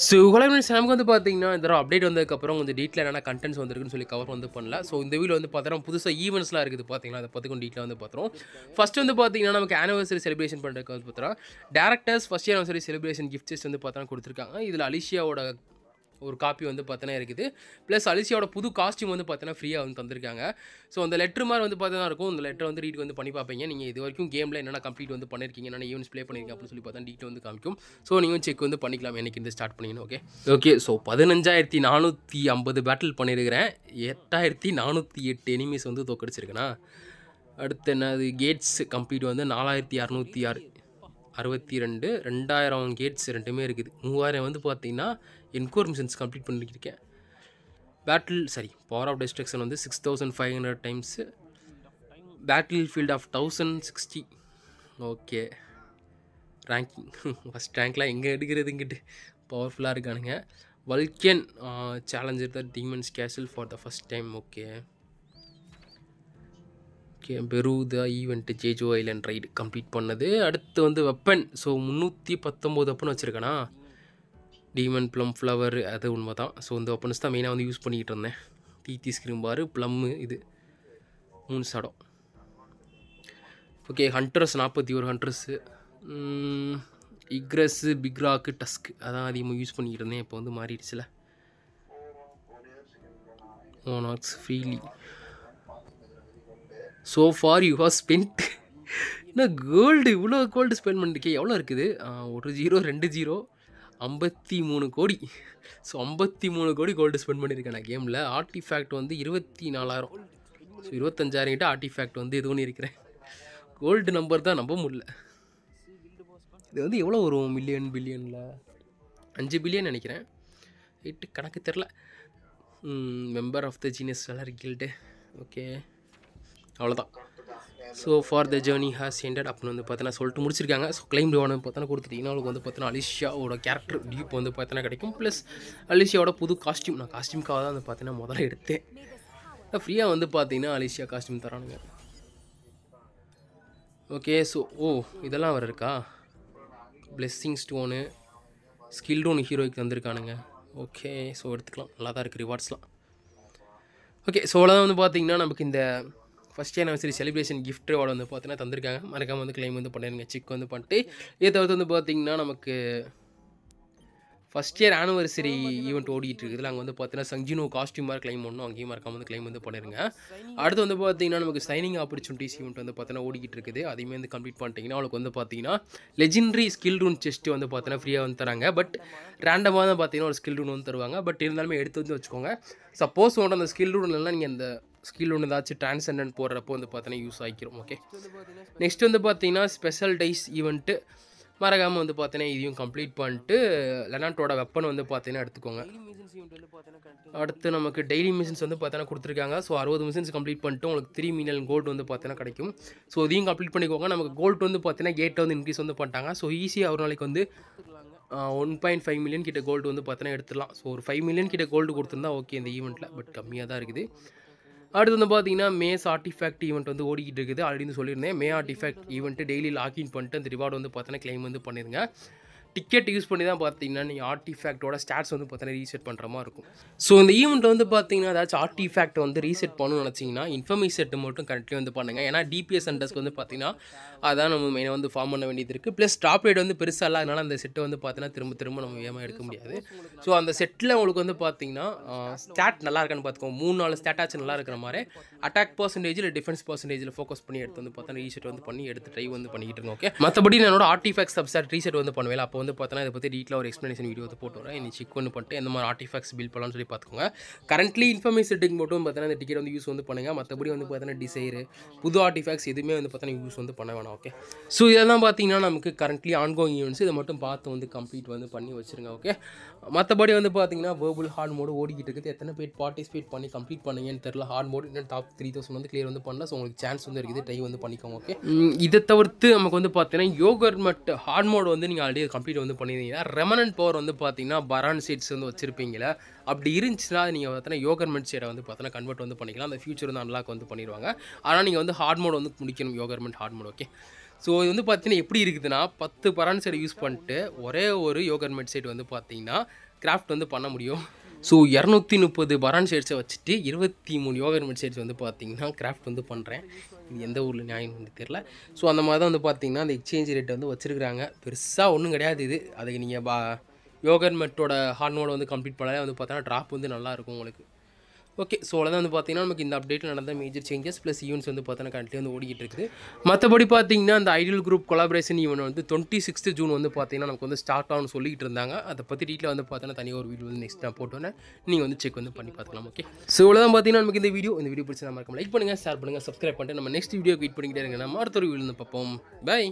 So hellos நமக்கு வந்து பார்த்தீங்கன்னா இந்த தடவை அப்டேட் வந்ததுக்கப்புறம் கொஞ்சம் டீட்டில் என்னென்ன கண்டென்ட்ஸ் வந்துருக்குன்னு சொல்லி கவர் வந்து பண்ணல. ஸோ இந்த வீடியோ வந்து பார்த்தீங்கன்னா புதுசாக ஈவெண்ட்ஸ்லாம் இருக்குது பார்த்தீங்கன்னா அதை பற்றி கொஞ்சம் டீட்டில் வந்து பார்த்துரும். ஃபஸ்ட்டு வந்து பார்த்தீங்கன்னா நமக்கு ஆனிவர்சரி செலிப்ரேஷன் பண்ணுறதுக்கு வந்து பார்த்தோன்னா directors first anniversary celebration gifts வந்து பார்த்தோன்னா கொடுத்துருக்காங்க. இதில் அலிஷியாவோட ஒரு காப்பி வந்து பார்த்தோன்னா இருக்குது. ப்ளஸ் அலிஷியாவோட புது காஸ்டியூம் வந்து பார்த்தோன்னா ஃப்ரீயாக வந்து தந்திருக்காங்க. ஸோ அந்த லெட்டர் மாதிரி வந்து பார்த்தா இருக்கும். அந்த லெட்டர் வந்து ரீட் வந்து பண்ணி பார்ப்பீங்க. நீங்கள் இது வரைக்கும் கேமில் என்னென்ன கம்ப்ளீட் வந்து பண்ணியிருக்கீங்க, என்னென்ன ஈவெண்ட்ஸ் ப்ளே பண்ணியிருக்கீங்க அப்படின்னு சொல்லி பார்த்தா டீட்டெயில் வந்து காமிக்கும். ஸோ நீங்கள் செக் வந்து பண்ணிக்கலாம் என்னைக்கு இருந்து ஸ்டார்ட் பண்ணிங்கன்னு. ஓகே. ஸோ 15,450 பேட்டில் பண்ணியிருக்கிறேன். 8,408 எனிமீஸ் வந்து தோக்கடிச்சிருக்கேனா. அடுத்து என்னது கேட்ஸ் கம்ப்ளீட் வந்து 4,662 2000 கேட்ஸ் ரெண்டுமே இருக்குது. 3000 வந்து பார்த்தீங்கன்னா என்கோர் மிஷன்ஸ் கம்ப்ளீட் பண்ணியிருக்கேன். பவர் ஆஃப் டிஸ்ட்ரக்ஷன் வந்து 6500 times. Battle field of 1060. Okay. Ranking first ரேங்க்லாம் எங்கே எடுக்கிறதுங்கிட்டு பவர்ஃபுல்லாக இருக்கானுங்க. Vulcan challenger the demons castle for the first time. Okay. பெரு த ஈவெண்ட்டு ஜேஜோ ஐலண்ட் ரைடு கம்ப்ளீட் பண்ணது. அடுத்து வந்து வெப்பன். ஸோ 319 வெப்பன் வச்சுருக்கேனா. டீமன் ப்ளம் ஃப்ளவர் அது உண்மை தான். ஸோ இந்த வெப்பன்ஸ் தான் மெயினாக வந்து யூஸ் பண்ணிக்கிட்டு இருந்தேன். டிடி ஸ்க்ரீம் பாரு, ப்ளம்மு, இது 3 சடம். ஓகே. Hunters 41 hunters. இக்ரஸ்ஸு, பிக் ராக்கு, டஸ்க்கு அதான் அதிகமாக யூஸ் பண்ணிக்கிட்டு இருந்தேன். இப்போ வந்து மாறிடுச்சுல. மோனாக்ஸ் freely. So far you have spent என்ன கோல்டு இவ்வளோ கோல்டு ஸ்பெண்ட் பண்ணிருக்கேன். எவ்வளோ இருக்குது? 1 0 2 0 53 கோடி. ஸோ 53 கோடி கோல்டு ஸ்பெண்ட் பண்ணியிருக்கேன் நான் கேமில். ஆர்டிஃபேக்ட் வந்து 24,000. ஸோ 25,000 கிட்ட ஆர்டிஃபேக்ட் வந்து இது பண்ணியிருக்கிறேன். கோல்டு நம்பர் தான் நம்ப முடியல. இது வந்து எவ்வளோ வரும் மில்லியன் பில்லியனில்? 5 பில்லியன் நினைக்கிறேன். எட்டு கணக்கு தெரில. Member of the genius weller guild. Okay. அவ்வளோதான். So far the journey has ended அப்படின்னு வந்து பார்த்தீங்கன்னா சொல்லிட்டு முடிச்சிருக்காங்க. ஸோ கிளைம் ரிவார்டு பார்த்தோன்னா கொடுத்துட்டீங்கன்னா அவங்களுக்கு வந்து பார்த்தீங்கன்னா அலிஷியாவோட கேரக்டர் டியூப் வந்து பார்த்தீங்கன்னா கிடைக்கும். ப்ளஸ் அலிஷியாவோட புது காஸ்டியூம். நான் காஸ்டியூம்காக தான் வந்து பார்த்தீங்கன்னா முதல்ல எடுத்தேன். ஃப்ரீயாக வந்து பார்த்தீங்கன்னா அலிஷியா காஸ்டியூம் தரானுங்க. ஓகே. ஸோ இதெல்லாம் வர இருக்கா? பிளெஸ்ஸிங் ஸ்டோனு, ஸ்கில்டு ஒன்று ஹீரோய்க்கு தந்திருக்கானுங்க. ஓகே. ஸோ எடுத்துக்கலாம். நல்லா தான் இருக்குது ரிவார்ட்ஸ்லாம். ஓகே. ஸோ அவ்வளோதான் வந்து பார்த்தீங்கன்னா நமக்கு இந்த first anniversary celebration gift reward வந்து பார்த்தீங்கன்னா தந்திருக்காங்க. மறக்காமல் வந்து கிளைம் வந்து பண்ணிடுங்க. செக் வந்து பண்ணிட்டு இதை தவிர்த்து வந்து பார்த்தீங்கன்னா நமக்கு ஃபஸ்ட் இயர் ஆனிவர்சரி ஈவெண்ட் ஓடிட்டு இருக்குது. அங்கே வந்து பார்த்தீங்கன்னா சஞ்சினோ காஸ்டியூம் மாதிரி கிளைம் பண்ணணும். அங்கேயும் மறக்காம வந்து கிளைம் வந்து பண்ணிடுங்க. அடுத்து வந்து பார்த்தீங்கன்னா நமக்கு சைனிங் ஆப்பர்ச்சுனிட்டிஸ் ஈவெண்ட் வந்து பார்த்தீங்கன்னா ஓடிக்கிட்டு இருக்குது. அதையுமே வந்து கம்ப்ளீட் பண்ணிட்டீங்கன்னா அவளுக்கு வந்து பார்த்தீங்கன்னா லெஜெண்டரி ஸ்கில் ரூன் செஸ்ட்டு வந்து பார்த்தீங்கன்னா ஃப்ரீயாக வந்து தராங்க. பட் ரேண்டமாக தான் பார்த்தீங்கன்னா ஒரு ஸ்கில் ரூன் வந்து தருவாங்க. பட் இருந்தாலுமே எடுத்து வந்து வச்சுக்கோங்க. சப்போஸ் உங்கள்கிட்ட அந்த ஸ்கில் ரூன் இல்லைனா நீங்கள் அந்த ஸ்கில் ஒன்று ஏதாச்சும் டிரான்செண்டன்ட் போடுறப்போ வந்து பார்த்தீங்கன்னா யூஸ் ஆகிக்கிறோம். ஓகே. நெக்ஸ்ட் வந்து பார்த்தீங்கன்னா ஸ்பெஷல் டைஸ் ஈவெண்ட்டு மறக்காமல் வந்து பார்த்தீங்கன்னா இதையும் கம்ப்ளீட் பண்ணிட்டு லெனான்ட்டோட வெப்பன் வந்து பார்த்தீங்கன்னா எடுத்துக்கோங்க. அடுத்து நமக்கு டெய்லி மிஷன்ஸ் வந்து பார்த்தீங்கன்னா கொடுத்துருக்காங்க. ஸோ 60 மிஷன்ஸ் கம்ப்ளீட் பண்ணிட்டு உங்களுக்கு 3 மில்லியன் கோல்டு வந்து பார்த்தீங்கன்னா கிடைக்கும். ஸோ இதையும் கம்ப்ளீட் பண்ணிக்கோங்க. நமக்கு கோல்டு வந்து பார்த்தீங்கன்னா கேட்டை வந்து இன்க்ரீஸ் வந்து பண்ணிட்டாங்க. ஸோ ஈஸியாக ஒரு நாளைக்கு வந்து 1.5 மில்லியன் கிட்ட கோல்டு வந்து பார்த்தீங்கன்னா எடுத்துடலாம். ஸோ ஒரு 5 மில்லியன் கிட்ட கோல்டு கொடுத்துருந்தா ஓகே இந்த ஈவெண்ட்டில். பட் கம்மியாக தான் இருக்குது. அடுத்து வந்து பார்த்தீங்கன்னா மேஸ் ஆர்டிஃபேக்ட் ஈவெண்ட் வந்து ஓடிக்கிட்டு இருக்குது. ஆல்ரெடி சொல்லியிருந்தேன். மே ஆர்டிஃபேக்ட் ஈவெண்ட்டு டெய்லி லாக்இன் பண்ணிட்டு அந்த ரிவார்டு வந்து பார்த்தீங்கன்னா கிளைம் வந்து பண்ணிடுங்க. டிக்கெட் யூஸ் பண்ணி தான் பார்த்தீங்கன்னா நீங்கள் ஆர்டிஃபேக்டோட ஸ்டாட்ஸ் வந்து பார்த்தீங்கன்னா ரீசெட் பண்ணுற மாதிரி இருக்கும். ஸோ இந்த ஈவெண்ட் வந்து பார்த்தீங்கன்னா ஏதாச்சும் ஆர்டிஃபேக்ட் வந்து ரீசெட் பண்ணணும்னு நினச்சிங்கன்னா இன்ஃபர்மேஷன் செட்டு மட்டும் கரெக்டாக வந்து பண்ணுங்கள். ஏன்னா டிபிஎஸ் சென்டர்ஸ்க்கு வந்து பார்த்தீங்கன்னா அதான் நம்ம மெயினாக வந்து ஃபார்ம் பண்ண வேண்டியது இருக்குது. ப்ளஸ் டாப் ரேட் வந்து பெருசாக இல்லை. அதனால் அந்த செட்டை வந்து பார்த்தீங்கன்னா திரும்ப நம்ம வேகமாக எடுக்க முடியாது. ஸோ அந்த செட்டில் உங்களுக்கு வந்து பார்த்தீங்கன்னா ஸ்டாட் நல்லா இருக்கான்னு பார்த்துக்கோங்க. 3-4 ஸ்டாட்டாச்சும் நல்லா இருக்கிற மாதிரி அட்டாக் பர்சன்டேஜில் டிஃபென்ஸ் பர்சன்டேஜில் ஃபோக்கஸ் பண்ணி எடுத்து வந்து பார்த்தீங்கன்னா ரீசெட் வந்து பண்ணி எடுத்து ட்ரை வந்து பண்ணிக்கிட்டு இருக்கோம். ஓகே. மற்றபடி என்னோட ஆர்டிஃபேக்ட் சப்ஸ்டாட் ரீசெட் வந்து பண்ணுவேன். அப்போ வந்து பார்த்தீங்கன்னா இதை பற்றி டீட்டெயிலாக ஒரு எக்ஸ்ப்ளனேஷன் வீடியோ வந்து போட்டு வரேன். செக் ஒன்று பண்ணிட்டு எந்த மாதிரி ஆர்டிஃபேக்ட்ஸ் பில் பண்ணலாம்னு சொல்லி பார்த்துக்கோங்க. கரண்ட்லி இன்ஃபர்மேஷன் செட்டிங் மட்டும் பார்த்தீங்கன்னா இந்த டிக்கெட் வந்து யூஸ் வந்து பண்ணுங்கள். மற்றபடி வந்து பார்த்தீங்கன்னா டிசைரு புது ஆர்டிஃபேக்ட்ஸ் எதுவுமே வந்து பார்த்தீங்கன்னா யூஸ் வந்து பண்ண வேணாம். ஓகே. ஸோ இதெல்லாம் பார்த்தீங்கன்னா நமக்கு கரண்ட்லி ஆன்கோயிங் ஈவெண்ட்ஸ். இதை மட்டும் பார்த்து வந்து கம்ப்ளீட் வந்து பண்ணி வச்சுருங்க. ஓகே. மற்றபடி வந்து பார்த்தீங்கன்னா வேர்பல் ஹார்ட் மோடு ஓடிக்கிட்டு இருக்குது. எத்தனை பேர் பார்ட்டிசிபேட் பண்ணி கம்ப்ளீட் பண்ணீங்கன்னு தெரியல. ஹார்ட் மோடு இன்னும் டாப் 3000 வந்து கிளியர் வந்து பண்ணல. ஸோ உங்களுக்கு சான்ஸ் வந்து இருக்குது. ட்ரை வந்து பண்ணிக்கோங்க. ஓகே. இதை தவிர்த்து நமக்கு வந்து பார்த்தீங்கன்னா யோகர்மெண்ட் ஹார்ட் மோடு வந்து நீங்கள் ஆல்ரெடி கம்ப்ளீட் வந்து பண்ணியிருந்தீங்கன்னா ரெமனன்ட் பவர் வந்து பார்த்தீங்கன்னா பரான் சீட்ஸ் வந்து வச்சிருப்பீங்களா. அப்படி இருந்துச்சுன்னா நீங்கள் பார்த்தீங்கன்னா யோகர்மெண்ட் சைடை வந்து பார்த்தீங்கன்னா கன்வெர்ட் வந்து பண்ணிக்கலாம். அந்த ஃபியூச்சர் வந்து அன்லாக் வந்து பண்ணிடுவாங்க. ஆனால் நீங்கள் வந்து ஹார்ட் மோட் வந்து முடிக்கணும். யோகர்மெண்ட் ஹார்ட் மோட். ஓகே. ஸோ இது வந்து பார்த்தீங்கன்னா எப்படி இருக்குதுன்னா 10 பரான் சைடு யூஸ் பண்ணிட்டு ஒரே ஒரு யோகர்ட் மெட் சைடு வந்து பார்த்தீங்கன்னா கிராஃப்ட் வந்து பண்ண முடியும். ஸோ 230 பரான் ஷேட்ஸை வச்சுட்டு 23 யோகர்ட் மெட் சைட்ஸ் வந்து பார்த்தீங்கன்னா கிராஃப்ட் வந்து பண்ணுறேன். இது எந்த ஊரில் நியாயம் வந்து தெரில. ஸோ அந்த மாதிரி தான் வந்து பார்த்தீங்கன்னா அந்த எக்ஸ்சேஞ்ச் ரேட் வந்து வச்சுருக்காங்க. பெருசாக ஒன்றும் கிடையாது இது. அதுக்கு நீங்கள் யோகர்ட் மெட்டோட ஹார்ட் மோட் வந்து கம்ப்ளீட் பண்ணாலே வந்து பார்த்தீங்கன்னா ட்ராப் வந்து நல்லாயிருக்கும் உங்களுக்கு. ஓகே. ஸோ அவ்வளோதான் வந்து பார்த்தீங்கன்னா நமக்கு இந்த அப்டேட்டில் நடந்த மேஜர் சேஞ்சஸ் ப்ளஸ் ஈவெண்ட்ஸ் வந்து பார்த்தீங்கன்னா கண்டிப்பாக வந்து ஓடிக்கிட்டு இருக்குது. மற்றபடி பார்த்தீங்கன்னா அந்த ஐடியல் குரூப் கொலாபரேஷன் ஈவெண்ட் வந்து 26 ஜூன் வந்து பார்த்தீங்கன்னா நமக்கு வந்து ஸ்டார்ட் ஆகும்னு சொல்லிக்கிட்டு இருந்தாங்க. அதை பற்றி டீட்டில் வந்து பார்த்தீங்கன்னா தனியாக ஒரு வீடியோ வந்து நெக்ஸ்ட் நான் போட்டோன்னே நீங்கள் வந்து செக் வந்து பண்ணி பார்த்துக்கலாம். ஓகே. ஸோ இவ்வளோதான் பார்த்தீங்கன்னா நமக்கு இந்த வீடியோ பிடிச்சி நம்ம லைக் பண்ணுங்கள், ஷேர் பண்ணுங்கள், சப்ஸ்கிரைப் பண்ணிட்டு நம்ம நெக்ஸ்ட் வீடியோ வெயிட் பண்ணிக்கிட்டே இருங்க. நம்ம அடுத்த ஒரு வீடியோ வந்து பார்ப்போம். பை.